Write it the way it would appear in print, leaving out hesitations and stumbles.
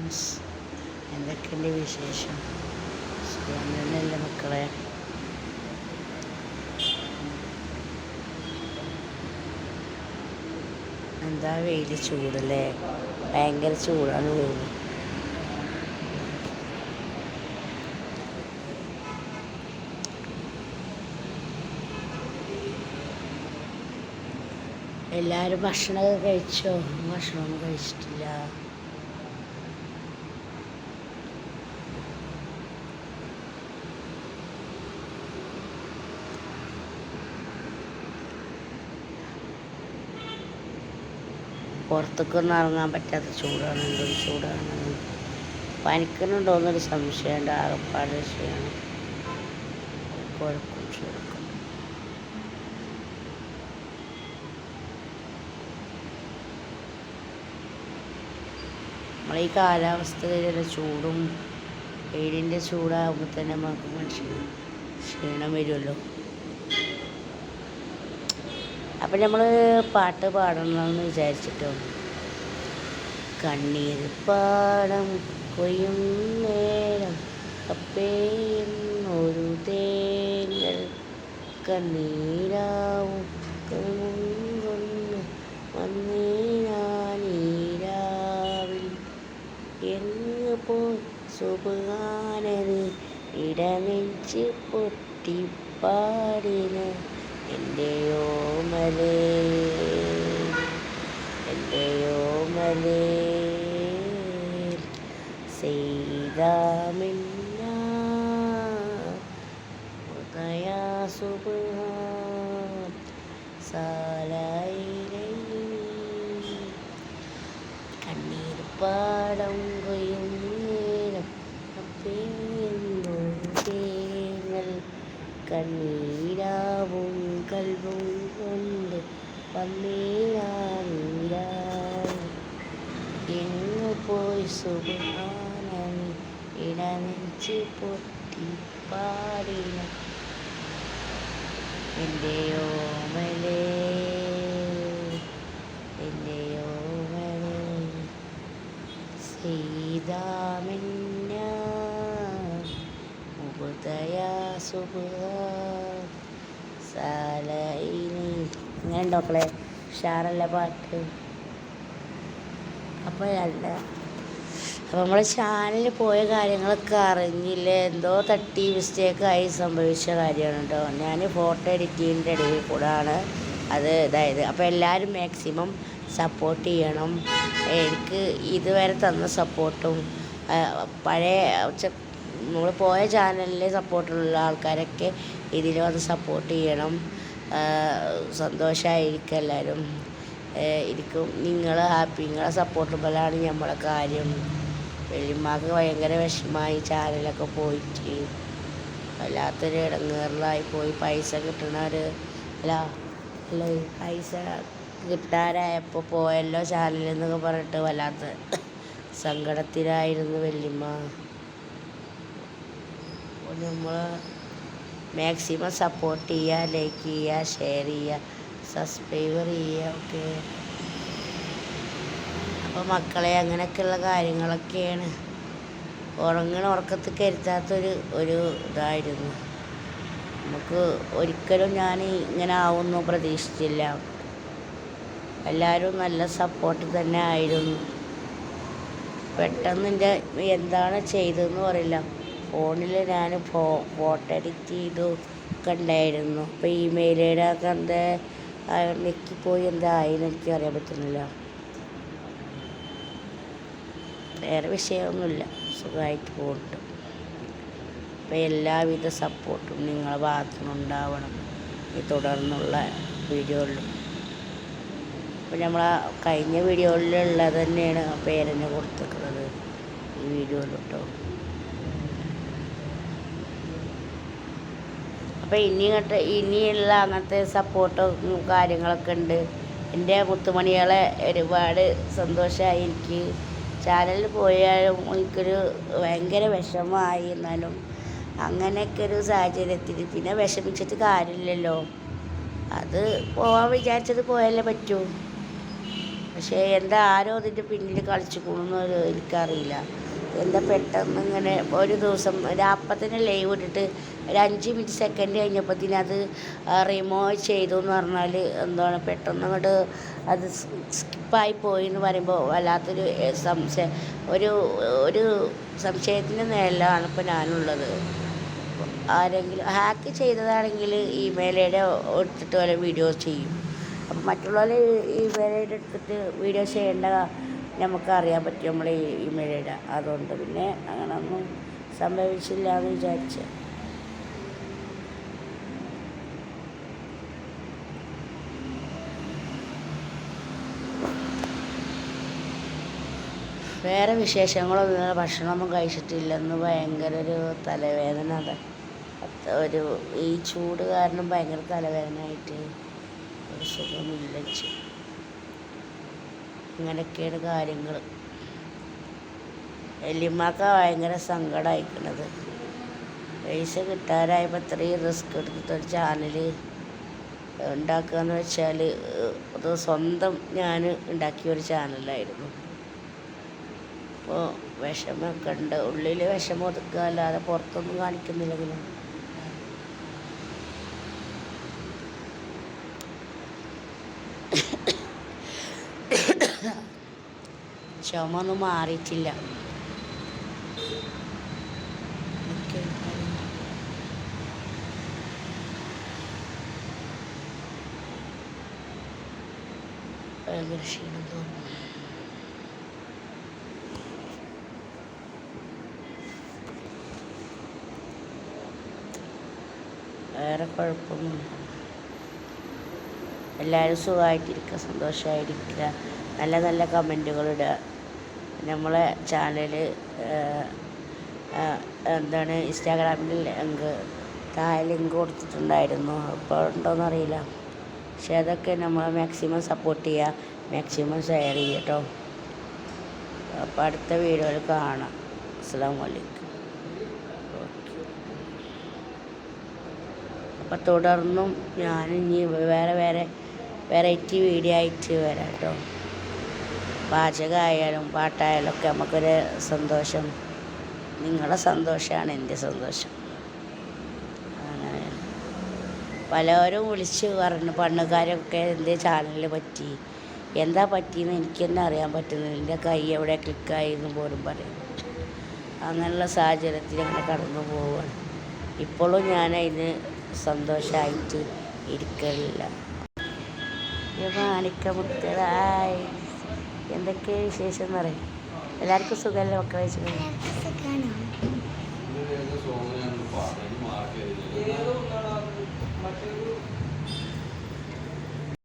Friends, എന്തൊക്കെയുണ്ട് വിശേഷം? സുഖം തന്നെയല്ലേ മക്കളെ? എന്താ വെയിൽ ചൂടല്ലേ? ഭയങ്കര ചൂടാണ് വെയിൽ. എല്ലാവരും ഭക്ഷണമൊക്കെ കഴിച്ചോ? ഭക്ഷണമൊന്നും കഴിച്ചിട്ടില്ല. പുറത്തേക്കൊന്നും ഇറങ്ങാൻ പറ്റാത്ത ചൂടാണ്. എന്തൊരു ചൂടാണ്! പനിക്കുന്നുണ്ടോയെന്നൊരു സംശയമുണ്ട്. ആകപ്പാട് ക്ഷീണം, കുഴക്കും ചൂടും. നമ്മളീ കാലാവസ്ഥയിലുള്ള ചൂടും വെയിലിൻ്റെ ചൂടാകുമ്പോൾ തന്നെ നമുക്ക് മനുഷ്യന് ക്ഷീണം വരുമല്ലോ. അപ്പം നമ്മൾ പാട്ട് പാടണമെന്ന് വിചാരിച്ചിട്ടോ. കണ്ണീർ പാടം കൊയ്യും നേരം അപ്പേന്നൊരു തേങ്ങൽ കണ്ണീരാവും കൊണ്ട് വന്നീരാവിൽ എങ്ങ് പോയി സുബാനത് ഇടനെഞ്ച് പൊട്ടിപ്പാടിന എൻ്റെയോമലേ സീതാമിന്ന ഉദയാ സുബ്ഹാൻ സാലയിലൈ കണ്ണീർ പാടം കൊയ്യും നേരം തേങ്ങൽ കണ്ണീരാവും കൽവും കൊണ്ട് വന്നീരാവിൽ എങ്ങു പോയി സുബ്ഹാനനി ഇടനെഞ്ച് പൊട്ടിപ്പാടിന എൻ്റെയോമലേ സീതാമിന്ന ഉദയാ സുബ്ഹാൻ സാലയിനി. അങ്ങനെ ഉണ്ടോ മക്കളെ? ഉഷാറല്ല പാട്ട്. അപ്പോൾ നമ്മൾ ചാനലിൽ പോയ കാര്യങ്ങളൊക്കെ അറിഞ്ഞില്ലേ? എന്തോ തട്ടി മിസ്റ്റേക്കായി സംഭവിച്ച കാര്യമാണ് കേട്ടോ. ഞാൻ ഫോട്ടോ എഡിറ്റിങ്ങിൻ്റെ ഇടയിൽ കൂടാണ് അത് ഇതായത്. അപ്പോൾ എല്ലാവരും മാക്സിമം സപ്പോർട്ട് ചെയ്യണം. എനിക്ക് ഇതുവരെ തന്ന സപ്പോർട്ടും പഴയ നമ്മൾ പോയ ചാനലിൽ സപ്പോർട്ടുള്ള ആൾക്കാരൊക്കെ ഇതിൽ വന്ന് സപ്പോർട്ട് ചെയ്യണം. സന്തോഷമായിരിക്കും എല്ലാവരും. ഇരിക്കും നിങ്ങൾ ഹാപ്പി. നിങ്ങളെ സപ്പോർട്ട് പോലാണ് നമ്മളെ കാര്യം. വല്യമ്മക്ക് ഭയങ്കര വിഷമമായി ചാനലൊക്കെ പോയിട്ട്. വല്ലാത്തൊരു ഇടങ്ങേറിലായി പോയി. പൈസ കിട്ടണൊരു പൈസ കിട്ടാനായപ്പോൾ പോയല്ലോ ചാനലിൽ എന്നൊക്കെ പറഞ്ഞിട്ട് വല്ലാത്ത സങ്കടത്തിലായിരുന്നു വല്യമ്മ. അപ്പോൾ നമ്മൾ മാക്സിമം സപ്പോർട്ട് ചെയ്യുക, ലൈക്ക് ചെയ്യുക, ഷെയർ ചെയ്യുക, സബ്സ്ക്രൈബർ ചെയ്യുക. ഓക്കെ. അപ്പോൾ മക്കളെ, അങ്ങനെയൊക്കെയുള്ള കാര്യങ്ങളൊക്കെയാണ്. ഉറക്കത്തിൽ കരുതാത്തൊരു ഇതായിരുന്നു. നമുക്ക് ഒരിക്കലും ഞാൻ ഇങ്ങനെ ആവുമെന്ന് പ്രതീക്ഷിച്ചില്ല. എല്ലാവരും നല്ല സപ്പോർട്ട് തന്നെ ആയിരുന്നു. പെട്ടെന്ന് എന്താണ് ചെയ്തതെന്ന് പറയില്ല. ഫോണിൽ ഞാൻ ഫോട്ടോ എഡിറ്റ് ചെയ്തു ഒക്കെ ഉണ്ടായിരുന്നു. അപ്പോൾ ഇമെയിലൊക്കെ എന്താ നെക്കിപ്പോയി എന്തായെന്ന് എനിക്ക് അറിയാൻ പറ്റുന്നില്ല. വേറെ വിഷയമൊന്നുമില്ല, സുഖമായിട്ട് പോകുന്നുണ്ട്. അപ്പോൾ എല്ലാവിധ സപ്പോർട്ടും നിങ്ങളുടെ ഭാഗത്തുനിന്നുണ്ടാവണം ഈ തുടർന്നുള്ള വീഡിയോയിലും. അപ്പോൾ നമ്മൾ കഴിഞ്ഞ വീഡിയോയിലുള്ളത് തന്നെയാണ് പേരെന്നെ കൊടുത്തിട്ടുള്ളത് ഈ വീഡിയോയിൽ കേട്ടോ. അപ്പോൾ ഇനിയുള്ള അങ്ങനത്തെ സപ്പോർട്ടും കാര്യങ്ങളൊക്കെ ഉണ്ട്. എൻ്റെ മുത്തുമണികളെ ഒരുപാട് സന്തോഷമായി. എനിക്ക് ചാനലിൽ പോയാലും എനിക്കൊരു ഭയങ്കര വിഷമമായി. എന്നാലും അങ്ങനെയൊക്കെ ഒരു സാഹചര്യത്തിൽ പിന്നെ വിഷമിച്ചിട്ട് കാര്യമില്ലല്ലോ. അത് പോകാൻ വിചാരിച്ചത് പോയാലേ പറ്റൂ. പക്ഷേ എന്താ ആരോ അതിൻ്റെ പിന്നിൽ കളിച്ചുകൊള്ളുന്നൊരു എനിക്കറിയില്ല. എന്താ പെട്ടെന്ന് ഇങ്ങനെ ഒരു ദിവസം അപ്പം തന്നെ ലൈവ് ഇട്ടിട്ട് ഒരു 5 സെക്കൻഡ് കഴിഞ്ഞപ്പോഴത്തേന് അത് റിമൂവ് ചെയ്തു എന്ന് പറഞ്ഞാൽ എന്താണ് പെട്ടെന്ന് അങ്ങോട്ട് അത് സ്കിപ്പായി പോയി എന്ന് പറയുമ്പോൾ വല്ലാത്തൊരു സംശയം, ഒരു ഒരു സംശയത്തിൻ്റെ നിഴലാണ് ഇപ്പോൾ ഞാനുള്ളത്. ആരെങ്കിലും ഹാക്ക് ചെയ്തതാണെങ്കിൽ ഇമെയിൽ ഐ ഡി എടുത്തിട്ട് വല്ല വീഡിയോ ചെയ്യും. അപ്പം മറ്റുള്ളവർ ഇമെയിൽ ഐ ഡി എടുത്തിട്ട് വീഡിയോ ചെയ്യേണ്ട നമുക്കറിയാൻ പറ്റും നമ്മൾ ഇമെയിൽ ഐ ഡി. അതുകൊണ്ട് പിന്നെ അങ്ങനൊന്നും സംഭവിച്ചില്ല എന്ന് വിചാരിച്ച്. വേറെ വിശേഷങ്ങളൊന്നും ഭക്ഷണമൊന്നും കഴിച്ചിട്ടില്ലെന്ന് ഭയങ്കര ഒരു തലവേദന. ഒരു ഈ ചൂട് കാരണം ഭയങ്കര തലവേദനയായിട്ട് ഒരു സുഖമില്ല. ഇങ്ങനെയൊക്കെയാണ് കാര്യങ്ങൾ. വല്യമ്മക്ക ഭയങ്കര സങ്കടമായിരിക്കണത്. പൈസ കിട്ടാനായപ്പോൾ ഇത്രയും റിസ്ക് എടുത്തിട്ടൊരു ചാനൽ ഉണ്ടാക്കുക എന്ന് വെച്ചാൽ അത് സ്വന്തം ഞാൻ ഉണ്ടാക്കിയൊരു ചാനലായിരുന്നു. അപ്പോൾ വിഷമമൊക്കെ ഉണ്ട്, ഉള്ളിൽ വിഷമം ഒതുക്കുക അല്ലാതെ പുറത്തൊന്നും കാണിക്കുന്നില്ലെങ്കിലും. ചുമ ഒന്നും മാറിയിട്ടില്ല. ഭയങ്കര ക്ഷീണം തോന്നുന്നു. വേറെ കുഴപ്പമൊന്നുമില്ല. എല്ലാവരും സുഖമായിട്ടിരിക്കുക, സന്തോഷമായിരിക്കുക, നല്ല നല്ല കമൻറ്റുകളിടുക. നമ്മളെ ചാനൽ എന്താണ് ഇൻസ്റ്റാഗ്രാമിൽ താഴെ ലിങ്ക് കൊടുത്തിട്ടുണ്ടായിരുന്നു. ഇപ്പോൾ ഉണ്ടോയെന്നറിയില്ല. പക്ഷെ അതൊക്കെ നമ്മൾ മാക്സിമം സപ്പോർട്ട് ചെയ്യുക, മാക്സിമം ഷെയർ ചെയ്യുക കേട്ടോ. അപ്പോൾ അടുത്ത വീഡിയോയിൽ കാണാം. അസ്സലാമു അലൈക്കും. അപ്പോൾ തുടർന്നും ഞാനിനി വേറെ വെറൈറ്റി വീഡിയോ ആയിട്ട് വരാം കേട്ടോ. പാചകമായാലും പാട്ടായാലും ഒക്കെ നമുക്കൊരു സന്തോഷം. നിങ്ങളുടെ സന്തോഷമാണ് എൻ്റെ സന്തോഷം. അങ്ങനെ പലരും വിളിച്ച് പറഞ്ഞു, പണ്ണുകാരൊക്കെ എൻ്റെ ചാനലിൽ പറ്റി, എന്താ പറ്റിയെന്ന് എനിക്ക് തന്നെ അറിയാൻ പറ്റുന്നില്ല. എൻ്റെ കൈ എവിടെ ക്ലിക്കായി എന്ന് പോലും പറയും. അങ്ങനെയുള്ള സാഹചര്യത്തിൽ അങ്ങനെ കടന്നു പോവുകയാണ്. ഇപ്പോഴും ഞാനതിന് സന്തോഷമായിട്ട് ഇരിക്കലില്ല. മാണിക്കമുത്തതായി എന്തൊക്കെ വിശേഷം എന്ന് പറയും. എല്ലാവർക്കും സുഖമല്ലേ മക്കളെ?